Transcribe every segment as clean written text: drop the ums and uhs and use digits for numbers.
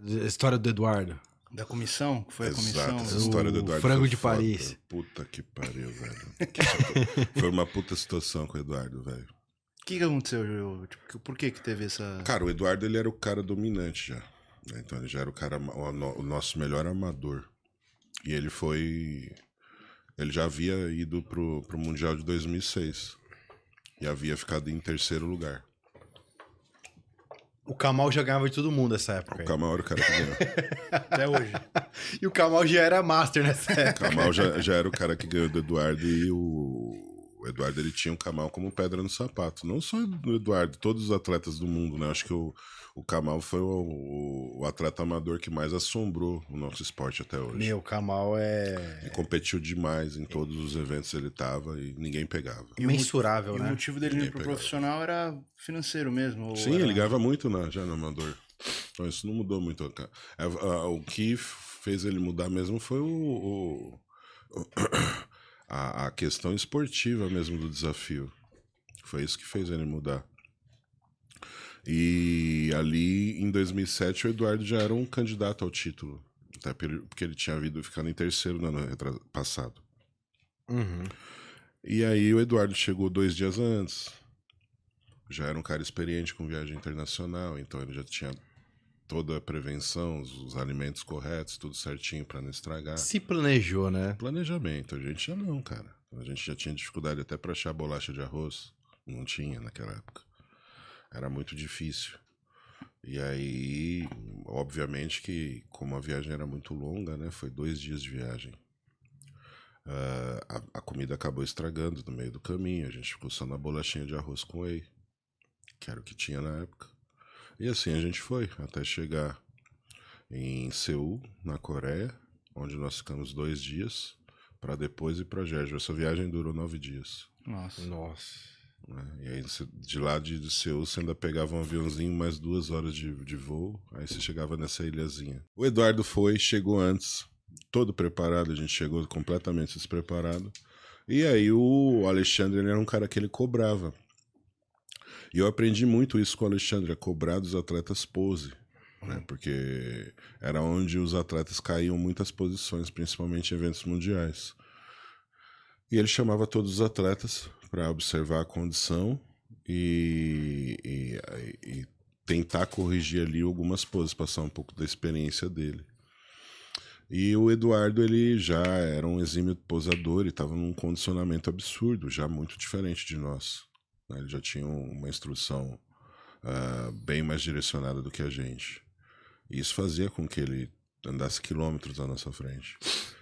A história do Eduardo. Da comissão? Que foi a comissão? Exato, essa história do Eduardo frango foi de foda. Paris. Puta que pariu, velho. Foi uma puta situação com o Eduardo, velho. O que aconteceu? Tipo, por que teve essa... Cara, o Eduardo, ele era o cara dominante já. Né? Então ele já era o cara, o nosso melhor amador. E ele foi... Ele já havia ido pro Mundial de 2006. E havia ficado em terceiro lugar. O Kamal já ganhava de todo mundo nessa época. O Kamal era o cara que ganhou. Até hoje. E o Kamal já era master nessa O época. Kamal já era o cara que ganhou do Eduardo. E o Eduardo, ele tinha o Kamal como pedra no sapato. Não só o Eduardo, todos os atletas do mundo, né? Acho que o Kamal foi o atleta amador que mais assombrou o nosso esporte até hoje. Meu, o Kamal é... Ele competiu demais em todos os eventos que ele tava e ninguém pegava. Imensurável, E né? o motivo dele ir pro profissional era financeiro mesmo? Sim, ele ganhava muito já no amador. Então isso não mudou muito. O que fez ele mudar mesmo foi a questão esportiva mesmo do desafio. Foi isso que fez ele mudar. E ali, em 2007, o Eduardo já era um candidato ao título. Até porque ele tinha ficado em terceiro no ano passado. Uhum. E aí o Eduardo chegou 2 dias antes. Já era um cara experiente com viagem internacional, então ele já tinha toda a prevenção, os alimentos corretos, tudo certinho para não estragar. Se planejou, né? Planejamento, a gente já não, cara. A gente já tinha dificuldade até para achar bolacha de arroz. Não tinha naquela época. Era muito difícil. E aí, obviamente que como a viagem era muito longa, né? Foi 2 dias de viagem. A comida acabou estragando no meio do caminho. A gente ficou só na bolachinha de arroz com whey, que era o que tinha na época. E assim a gente foi até chegar em Seul, na Coreia, onde nós ficamos 2 dias, para depois ir para Jeju. Essa viagem durou 9 dias. Nossa. E aí de lá de Seul você ainda pegava um aviãozinho, mais 2 horas de voo, aí você chegava nessa ilhazinha. O Eduardo chegou antes, todo preparado, a gente chegou completamente despreparado. E aí o Alexandre, ele era um cara que ele cobrava. E eu aprendi muito isso com o Alexandre, a cobrar dos atletas pose. Né? Porque era onde os atletas caíam muitas posições, principalmente em eventos mundiais. E ele chamava todos os atletas para observar a condição e tentar corrigir ali algumas poses, passar um pouco da experiência dele. E o Eduardo, ele já era um exímio posador e estava num condicionamento absurdo, já muito diferente de nós. Ele já tinha uma instrução bem mais direcionada do que a gente. E isso fazia com que ele andasse quilômetros à nossa frente.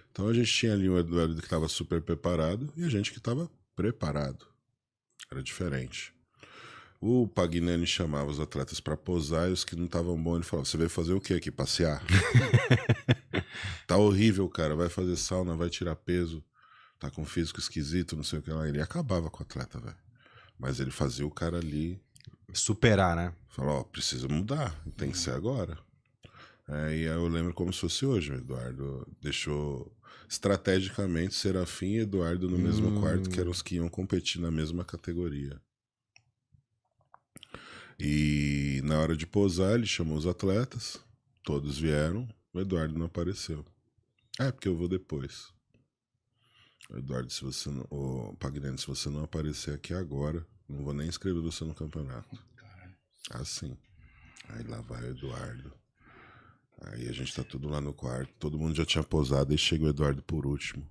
Então a gente tinha ali o Eduardo que estava super preparado e a gente que estava preparado. Era diferente. O Pagnani chamava os atletas para posar e os que não estavam bons, ele falava: você veio fazer o quê aqui? Passear? Tá horrível, cara. Vai fazer sauna, vai tirar peso. Tá com físico esquisito, não sei o que lá. Ele acabava com o atleta, velho. Mas ele fazia o cara ali superar, né? Falou: precisa mudar, tem que ser agora. E aí eu lembro como se fosse hoje. O Eduardo deixou estrategicamente Serafim e Eduardo no mesmo quarto, que eram os que iam competir na mesma categoria. E na hora de posar, ele chamou os atletas, todos vieram, o Eduardo não apareceu. Porque eu vou depois. Eduardo, se você não, Pagnani, se você não aparecer aqui agora, não vou nem inscrever você no campeonato. Assim. Aí lá vai o Eduardo. Aí a gente tá tudo lá no quarto, todo mundo já tinha posado, e chega o Eduardo por último.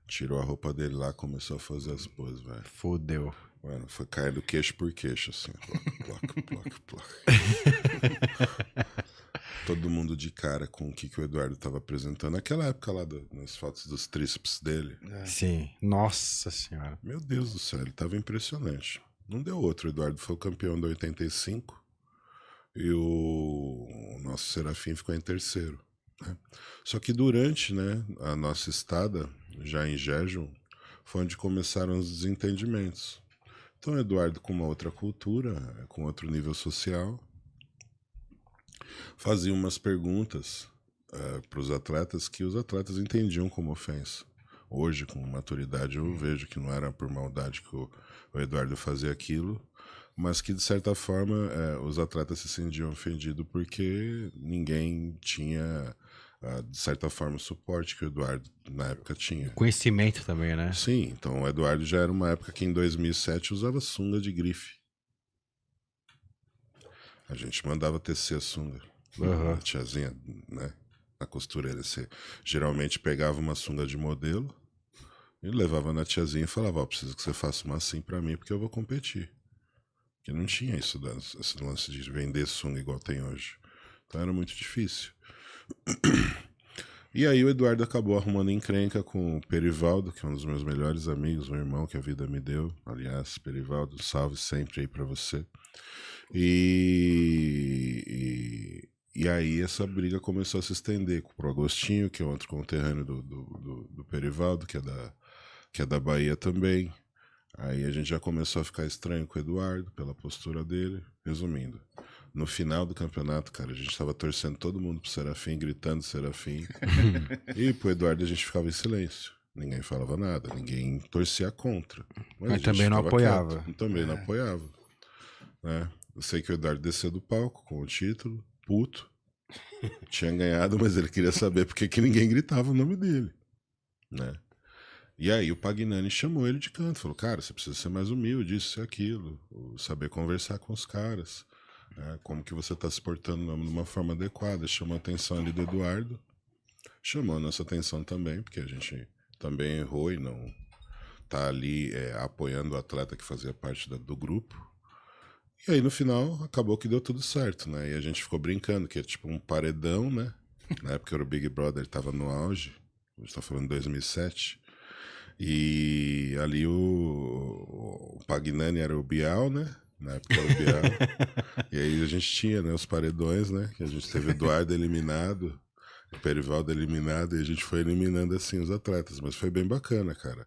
Tirou a roupa dele lá, começou a fazer as poses, velho. Fudeu. Mano, foi caindo queixo por queixo, assim. Ploc. Todo mundo de cara com o que o Eduardo tava apresentando. Naquela época lá, nas fotos dos tríceps dele. Sim. Nossa senhora. Meu Deus do céu, ele tava impressionante. Não deu outro. O Eduardo foi o campeão da 85 e o nosso Serafim ficou em terceiro. Né? Só que durante, né, a nossa estada, já em Jeju, foi onde começaram os desentendimentos. Então, o Eduardo, com uma outra cultura, com outro nível social, fazia umas perguntas para os atletas que os atletas entendiam como ofensa. Hoje, com maturidade, eu vejo que não era por maldade que o Eduardo fazia aquilo. mas que de certa forma os atletas se sentiam ofendidos porque ninguém tinha, de certa forma, o suporte que o Eduardo na época tinha. Conhecimento também, né? Sim, então o Eduardo já era uma época que em 2007 usava sunga de grife. A gente mandava tecer a sunga. Uhum. A tiazinha, né? Na costureira. Você geralmente pegava uma sunga de modelo e levava na tiazinha e falava: Ó, preciso que você faça uma assim pra mim porque eu vou competir. Porque não tinha isso, esse lance de vender sunga igual tem hoje. Então era muito difícil. E aí o Eduardo acabou arrumando encrenca com o Perivaldo, que é um dos meus melhores amigos, um irmão que a vida me deu. Aliás, Perivaldo, salve sempre aí pra você. E aí essa briga começou a se estender pro Agostinho, que é outro conterrâneo do Perivaldo, que é da Bahia também. Aí a gente já começou a ficar estranho com o Eduardo, pela postura dele. Resumindo, no final do campeonato, cara, a gente tava torcendo todo mundo pro Serafim, gritando Serafim. E pro Eduardo a gente ficava em silêncio. Ninguém falava nada, ninguém torcia contra. Mas também não apoiava. Também não apoiava. Né? Eu sei que o Eduardo desceu do palco com o título, puto. Tinha ganhado, mas ele queria saber por que ninguém gritava o nome dele. Né? E aí o Pagnani chamou ele de canto, falou: cara, você precisa ser mais humilde, isso e aquilo, saber conversar com os caras, né? Como que você tá se portando de uma forma adequada. Chamou a atenção ali do Eduardo, chamou a nossa atenção também, porque a gente também errou e não tá ali apoiando o atleta que fazia parte do grupo. E aí no final acabou que deu tudo certo, né? E a gente ficou brincando que é tipo um paredão, né? Na época era o Big Brother, tava no auge, a gente tá falando de 2007. E ali o Pagnani era o Bial, né? Na época era o Bial. E aí a gente tinha, né, os paredões, né? Que a gente teve o Eduardo eliminado, o Perivaldo eliminado, e a gente foi eliminando assim os atletas. Mas foi bem bacana, cara.